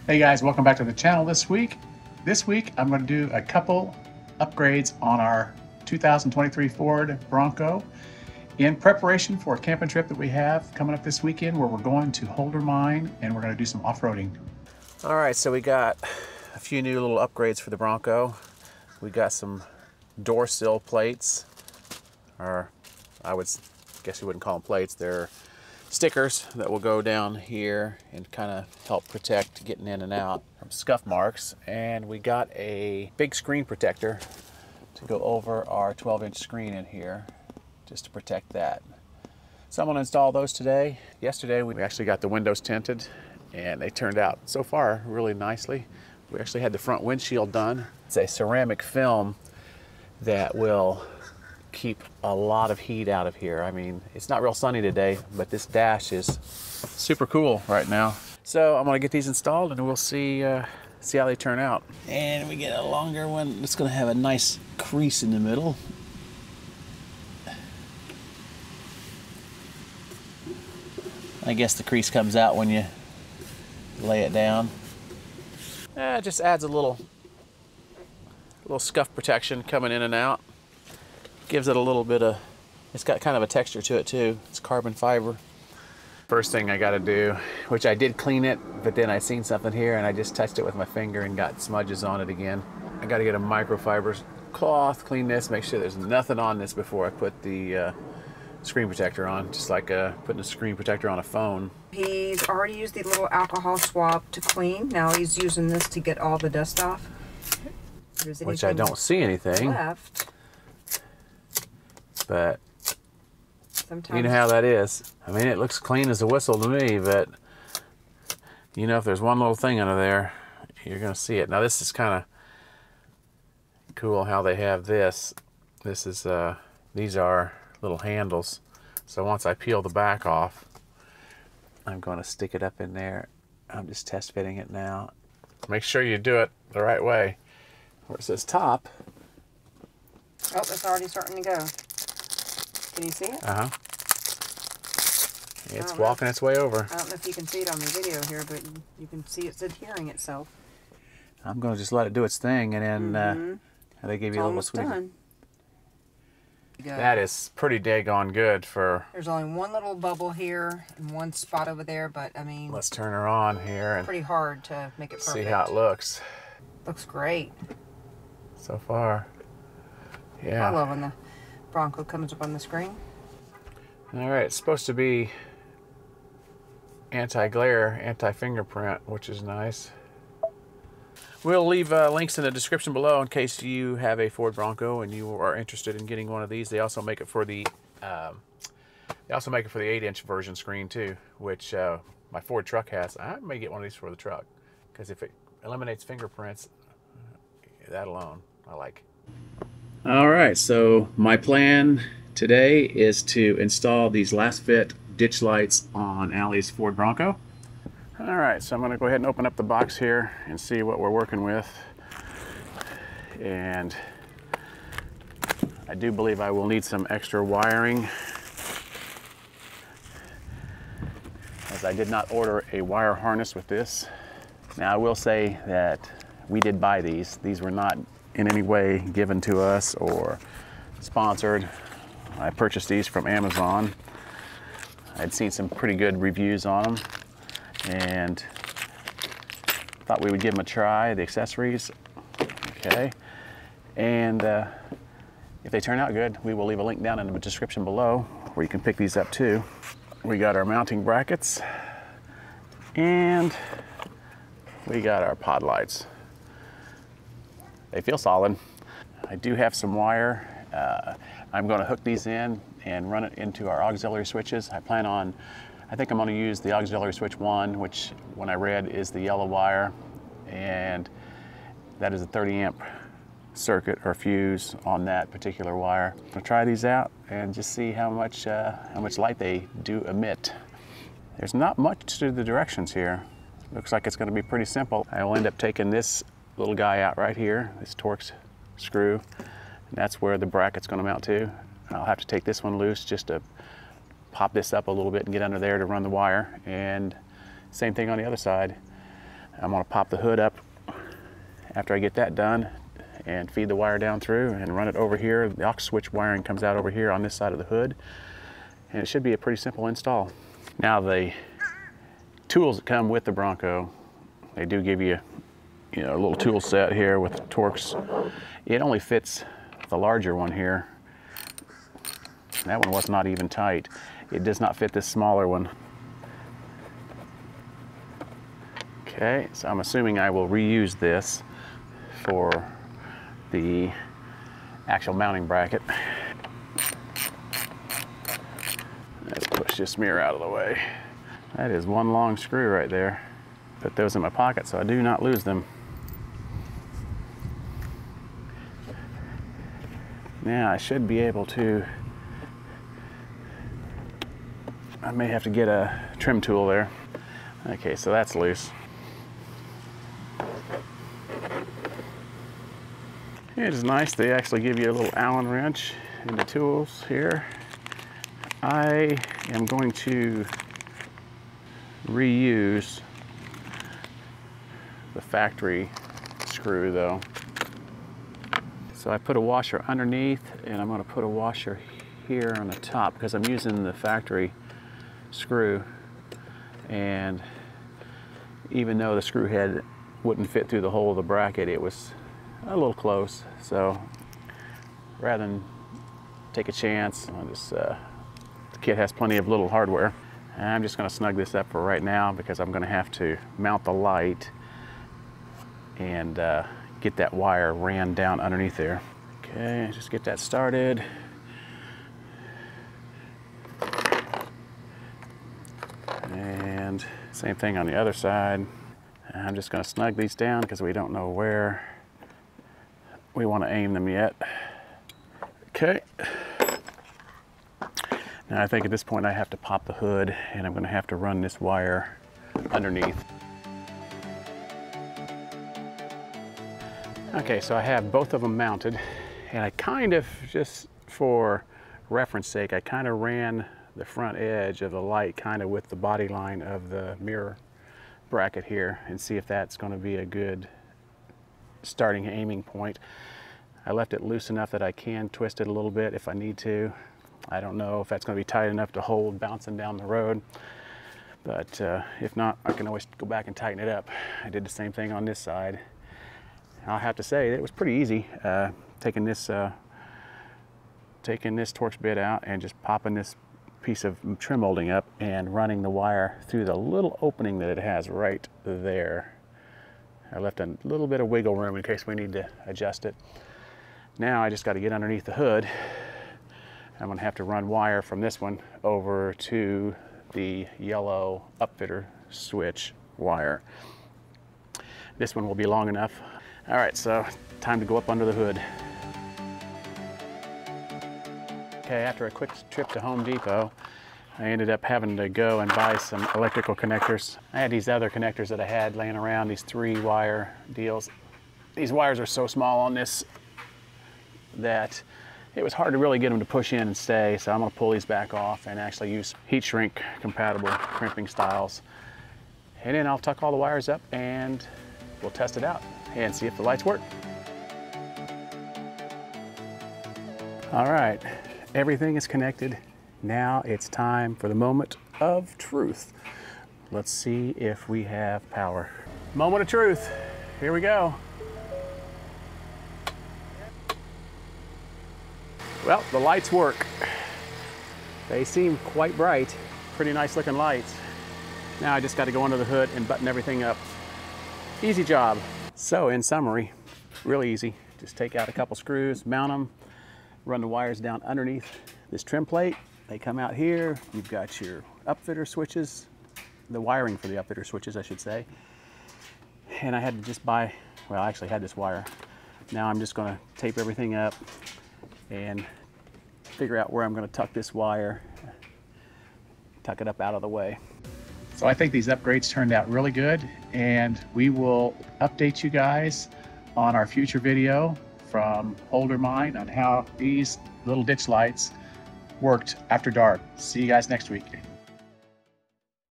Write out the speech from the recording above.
Hey guys, welcome back to the channel this week. This week I'm going to do a couple upgrades on our 2023 Ford Bronco in preparation for a camping trip that we have coming up this weekend where we're going to Holder Mine and we're going to do some off-roading. All right, so we got a few new little upgrades for the Bronco. We got some door sill plates, or I would guess you wouldn't call them plates. They're stickers that will go down here and kind of help protect getting in and out from scuff marks. And we got a big screen protector to go over our 12-inch screen in here just to protect that. So I'm going to install those today. Yesterday we actually got the windows tinted and they turned out so far really nicely. We actually had the front windshield done. It's a ceramic film that will keep a lot of heat out of here. I mean, it's not real sunny today, but this dash is super cool right now. So I'm gonna get these installed and we'll see how they turn out. And we get a longer one. It's gonna have a nice crease in the middle. I guess the crease comes out when you lay it down. It just adds a little scuff protection coming in and out. Gives it a little bit of, it's got kind of a texture to it too. It's carbon fiber. First thing I gotta do, which I did clean it, but then I seen something here and I just touched it with my finger and got smudges on it again. I gotta get a microfiber cloth, clean this, make sure there's nothing on this before I put the screen protector on, just like putting a screen protector on a phone. He's already used the little alcohol swab to clean. Now he's using this to get all the dust off. Which I don't see anything left. But sometimes, you know how that is. I mean, it looks clean as a whistle to me, but you know, if there's one little thing under there, you're gonna see it. Now this is kind of cool how they have this. This is these are little handles. So once I peel the back off, I'm gonna stick it up in there. I'm just test fitting it now. Make sure you do it the right way. Where it says top. Oh, it's already starting to go. Can you see it? Uh-huh. It's walking its way over. I don't know if you can see it on the video here, but you can see it's adhering itself. I'm going to just let it do its thing, and then they give you a little sweet. Done. That is pretty daggone good for... There's only one little bubble here and one spot over there, but I mean... Let's turn her on here and pretty hard to make it perfect. see how it looks. Looks great. So far. Yeah. I love when the Bronco comes up on the screen. All right, it's supposed to be anti-glare, anti-fingerprint, which is nice. We'll leave links in the description below in case you have a Ford Bronco and you are interested in getting one of these. They also make it for the 8-inch version screen too, which my Ford truck has. I may get one of these for the truck because if it eliminates fingerprints, that alone I like. All right, so my plan today is to install these Lasfit ditch lights on Allie's Ford Bronco. All right, so I'm going to go ahead and open up the box here and see what we're working with. And I do believe I will need some extra wiring, as I did not order a wire harness with this. Now I will say that we did buy these. These were not in any way given to us or sponsored. I purchased these from Amazon. I'd seen some pretty good reviews on them and thought we would give them a try, the accessories. Okay, and if they turn out good, we will leave a link down in the description below where you can pick these up too. We got our mounting brackets and we got our pod lights. They feel solid. I do have some wire. I'm going to hook these in and run it into our auxiliary switches. I think I'm going to use the auxiliary switch 1, which when I read is the yellow wire, and that is a 30 amp circuit or fuse on that particular wire. I'll try these out and just see how much light they do emit. There's not much to the directions here. Looks like it's going to be pretty simple. I will end up taking this little guy out right here, this Torx screw, and that's where the bracket's going to mount to. I'll have to take this one loose just to pop this up a little bit and get under there to run the wire, and same thing on the other side. I'm gonna pop the hood up after I get that done and feed the wire down through and run it over here. The aux switch wiring comes out over here on this side of the hood, and it should be a pretty simple install. Now the tools that come with the Bronco, they do give you, a little tool set here with Torx. It only fits the larger one here. That one was not even tight. It does not fit this smaller one. Okay, so I'm assuming I will reuse this for the actual mounting bracket. Let's push this mirror out of the way. That is one long screw right there. Put those in my pocket so I do not lose them. Now I should be able to, I may have to get a trim tool there. Okay, so that's loose. It is nice, they actually give you a little Allen wrench in the tools here. I am going to reuse the factory screw though. So I put a washer underneath, and I'm going to put a washer here on the top because I'm using the factory screw, and even though the screw head wouldn't fit through the hole of the bracket, it was a little close. So rather than take a chance, I'll just, the kit has plenty of little hardware. And I'm just going to snug this up for right now because I'm going to have to mount the light and get that wire ran down underneath there. Okay, just get that started. And same thing on the other side. I'm just going to snug these down because we don't know where we want to aim them yet. Okay. Now I think at this point I have to pop the hood, and I'm going to have to run this wire underneath. Okay, so I have both of them mounted, and I kind of, just for reference sake, I kind of ran the front edge of the light kind of with the body line of the mirror bracket here, and see if that's going to be a good starting aiming point. I left it loose enough that I can twist it a little bit if I need to. I don't know if that's going to be tight enough to hold bouncing down the road, but if not, I can always go back and tighten it up. I did the same thing on this side. I'll have to say it was pretty easy taking this Torx bit out and just popping this piece of trim molding up and running the wire through the little opening that it has right there. I left a little bit of wiggle room in case we need to adjust it. Now I just got to get underneath the hood. I'm going to have to run wire from this one over to the yellow upfitter switch wire. This one will be long enough. All right, so time to go up under the hood. Okay, after a quick trip to Home Depot, I ended up having to go and buy some electrical connectors. I had these other connectors that I had laying around, these 3-wire deals. These wires are so small on this that it was hard to really get them to push in and stay, so I'm going to pull these back off and actually use heat shrink compatible crimping styles. And then I'll tuck all the wires up and we'll test it out and see if the lights work. All right, everything is connected. Now it's time for the moment of truth. Let's see if we have power. Moment of truth, here we go. Well, the lights work. They seem quite bright, pretty nice looking lights. Now I just got to go under the hood and button everything up. Easy job. So in summary, really easy. Just take out a couple screws, mount them, run the wires down underneath this trim plate. They come out here. You've got your upfitter switches, the wiring for the upfitter switches, I should say. And I had to just buy, well, I actually had this wire. Now I'm just going to tape everything up and figure out where I'm going to tuck this wire, tuck it up out of the way. So I think these upgrades turned out really good, and we will update you guys on our future video from Holder Mine on how these little ditch lights worked after dark. See you guys next week.